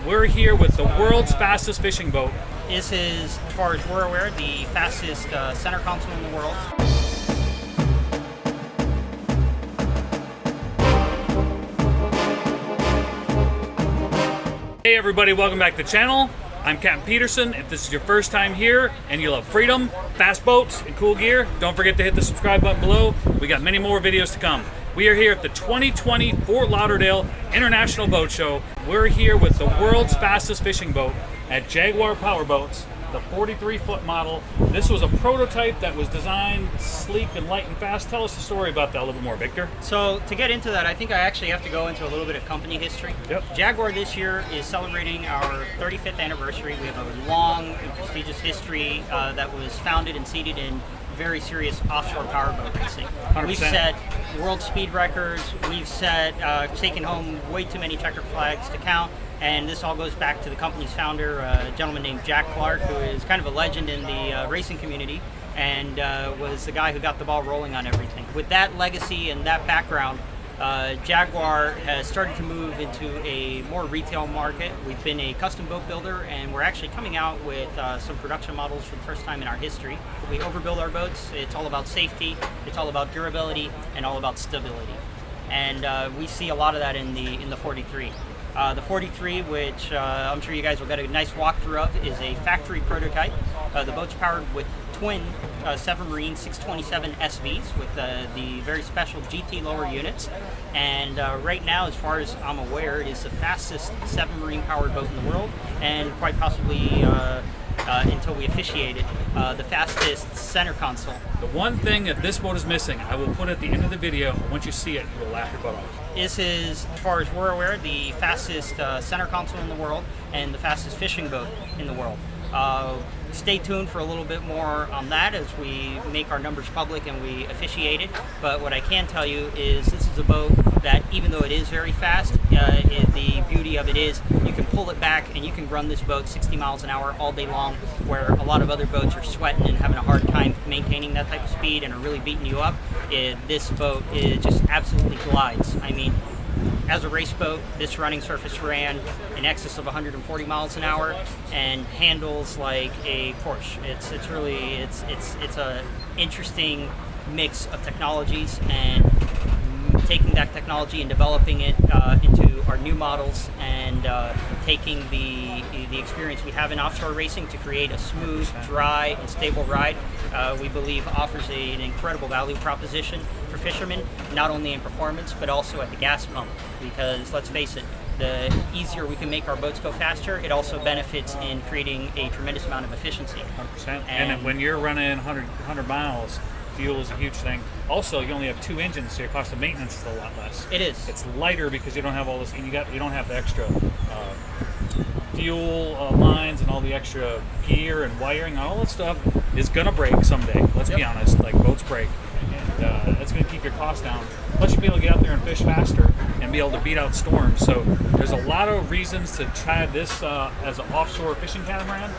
We're here with the world's fastest fishing boat. This is, as far as we're aware, the fastest center console in the world. Hey everybody, welcome back to the channel. I'm Captain Peterson. If this is your first time here and you love freedom, fast boats, and cool gear, don't forget to hit the subscribe button below. We got many more videos to come. We are here at the 2020 Fort Lauderdale International Boat Show. We're here with the world's fastest fishing boat at Jaguar Powerboats, the 43-foot model. This was a prototype that was designed sleek and light and fast. Tell us the story about that a little bit more, Victor. So to get into that, I think I actually have to go into a little bit of company history. Yep. Jaguar this year is celebrating our 35th anniversary. We have a long and prestigious history that was founded and seeded in very serious offshore powerboat racing. 100%. We've set world speed records. We've taken home way too many checkered flags to count. And this all goes back to the company's founder, a gentleman named Jack Clark, who is kind of a legend in the racing community and was the guy who got the ball rolling on everything. With that legacy and that background, Jaguar has started to move into a more retail market. We've been a custom boat builder, and we're actually coming out with some production models for the first time in our history. We overbuild our boats. It's all about safety, it's all about durability, and all about stability. And we see a lot of that in the 43. The 43, which I'm sure you guys will get a nice walkthrough of, is a factory prototype. The boat's powered with twin Jaguar Marine 627 SVs with the very special GT lower units. And right now, as far as I'm aware, it is the fastest Jaguar Marine powered boat in the world, and quite possibly, until we officiate it, the fastest center console. The one thing that this boat is missing, I will put at the end of the video. Once you see it, you will laugh your butt off. This is, as far as we're aware, the fastest center console in the world and the fastest fishing boat in the world. Stay tuned for a little bit more on that as we make our numbers public and we officiate it. But what I can tell you is this is a boat that, even though it is very fast, the beauty of it is you can pull it back and you can run this boat 60 miles an hour all day long, where a lot of other boats are sweating and having a hard time maintaining that type of speed and are really beating you up. This boat just absolutely glides. I mean, as a race boat, this running surface ran in excess of 140 miles an hour and handles like a Porsche. It's really a interesting mix of technologies, and taking that technology and developing it into our new models, and taking the experience we have in offshore racing to create a smooth, dry, and stable ride, we believe offers an incredible value proposition for fishermen, not only in performance but also at the gas pump. Because let's face it, the easier we can make our boats go faster, it also benefits in creating a tremendous amount of efficiency. 100%. And when you're running 100 miles, fuel is a huge thing. Also, you only have two engines, so your cost of maintenance is a lot less. It is. It's lighter because you don't have all this, and you don't have the extra fuel lines and all the extra gear and wiring. All that stuff is gonna break someday. Let's be honest. Like, boats break, and that's gonna keep your costs down. Plus, you'll be able to get out there and fish faster and be able to beat out storms. So there's a lot of reasons to try this as an offshore fishing catamaran.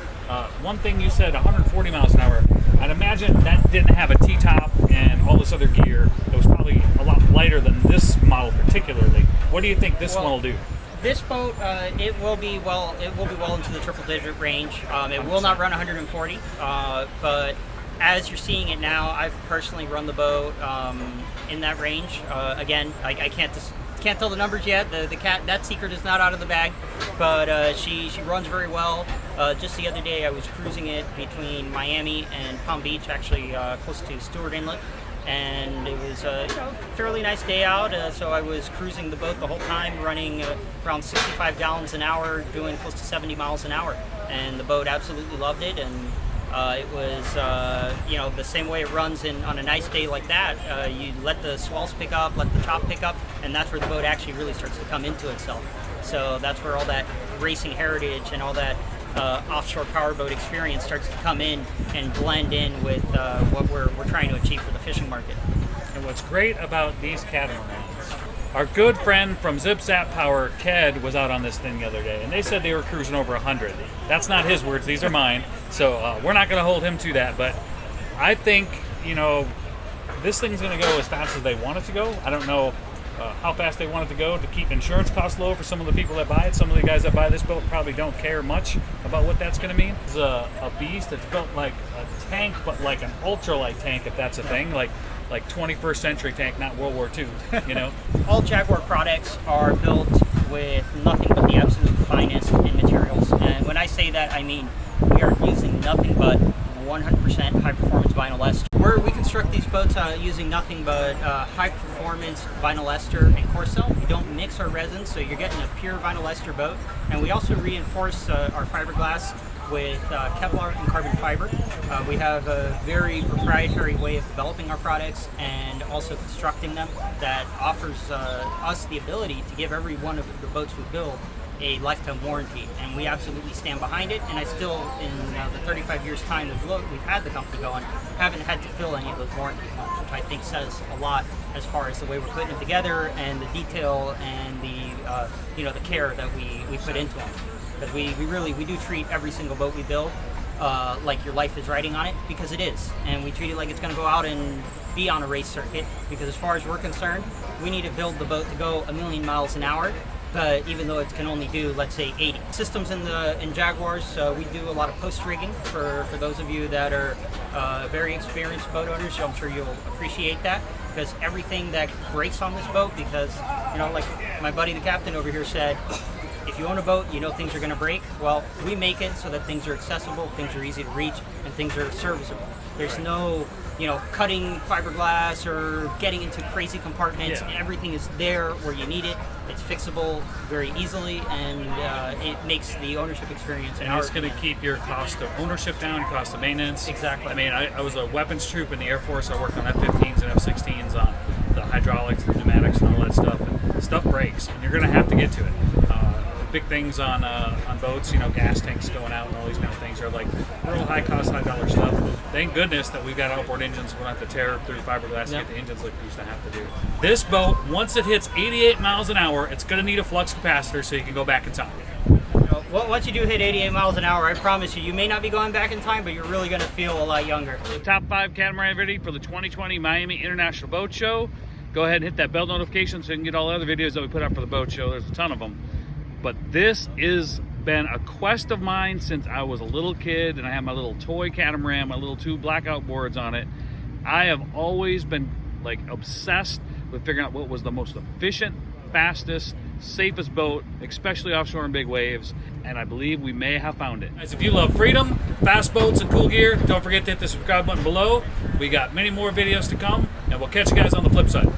One thing you said, 140 miles an hour. I'd imagine that didn't have a T-top and all this other gear. It was probably a lot lighter than this model particularly. What do you think this one will do? This boat, it will be well into the triple-digit range. It will not run 140, but as you're seeing it now, I've personally run the boat in that range. Again, I can't tell the numbers yet. That secret is not out of the bag, but she runs very well. Just the other day, I was cruising it between Miami and Palm Beach, actually close to Stewart Inlet, and it was a fairly nice day out. So I was cruising the boat the whole time, running around 65 gallons an hour, doing close to 70 miles an hour, and the boat absolutely loved it. And it was, the same way it runs on a nice day like that. You let the swells pick up, let the chop pick up, and that's where the boat actually really starts to come into itself. So that's where all that racing heritage and all that offshore powerboat experience starts to come in and blend in with what we're trying to achieve for the fishing market. And what's great about these catamarans, our good friend from Zip Zap Power, Ked, was out on this thing the other day, and they said they were cruising over 100. That's not his words, these are mine. So we're not going to hold him to that, but I think, this thing's going to go as fast as they want it to go. I don't know how fast they want it to go to keep insurance costs low for some of the people that buy it. Some of the guys that buy this boat probably don't care much about what that's going to mean. It's a beast. It's built like a tank, but like an ultralight tank, if that's a thing, like 21st century tank, not World War II, you know? All Jaguar products are built with nothing but the absolute finest in materials. And when I say that, I mean we are using nothing but 100% high-performance vinyl ester. We construct these boats using nothing but high-performance vinyl ester and Corcel. We don't mix our resins, so you're getting a pure vinyl ester boat. And we also reinforce our fiberglass with Kevlar and carbon fiber. We have a very proprietary way of developing our products and also constructing them that offers us the ability to give every one of the boats we build a lifetime warranty, and we absolutely stand behind it. And I still, in the 35 years time that we've had the company going, haven't had to fill any of those warranty claims, which I think says a lot as far as the way we're putting it together and the detail and the the care that we put into them. Because we do treat every single boat we build like your life is riding on it, because it is, and we treat it like it's going to go out and be on a race circuit. Because as far as we're concerned, we need to build the boat to go 1,000,000 miles an hour. But even though it can only do, let's say, 80 systems in Jaguars, we do a lot of post rigging for those of you that are very experienced boat owners. So I'm sure you'll appreciate that, because everything that breaks on this boat, because like my buddy the captain over here said, if you own a boat, you know things are going to break. Well, we make it so that things are accessible, things are easy to reach, and things are serviceable. There's no cutting fiberglass or getting into crazy compartments. Yeah. Everything is there where you need it. It's fixable very easily, and it makes the ownership experience. And it's going to keep your cost of ownership down, cost of maintenance. Exactly. I mean, I was a weapons troop in the Air Force. I worked on F-15s and F-16s on the hydraulics, the pneumatics, and all that stuff. And stuff breaks, and you're going to have to get to it. Big things on boats, gas tanks going out and all these kind of things are like real high cost, high dollar stuff. Thank goodness that we've got outboard engines. We don't have to tear through fiberglass to get the engines like we used to have to do. This boat, once it hits 88 miles an hour, it's going to need a flux capacitor so you can go back in time. Well, once you do hit 88 miles an hour, I promise you may not be going back in time, but you're really going to feel a lot younger. The top 5 catamaran ready for the 2020 Miami International Boat Show. Go ahead and hit that bell notification so you can get all the other videos that we put up for the boat show. There's a ton of them. But this has been a quest of mine since I was a little kid, and I had my little toy catamaran, my little 2 blackout boards on it. I have always been like obsessed with figuring out what was the most efficient, fastest, safest boat, especially offshore in big waves, and I believe we may have found it. Guys, if you love freedom, fast boats, and cool gear, don't forget to hit the subscribe button below. We got many more videos to come, and we'll catch you guys on the flip side.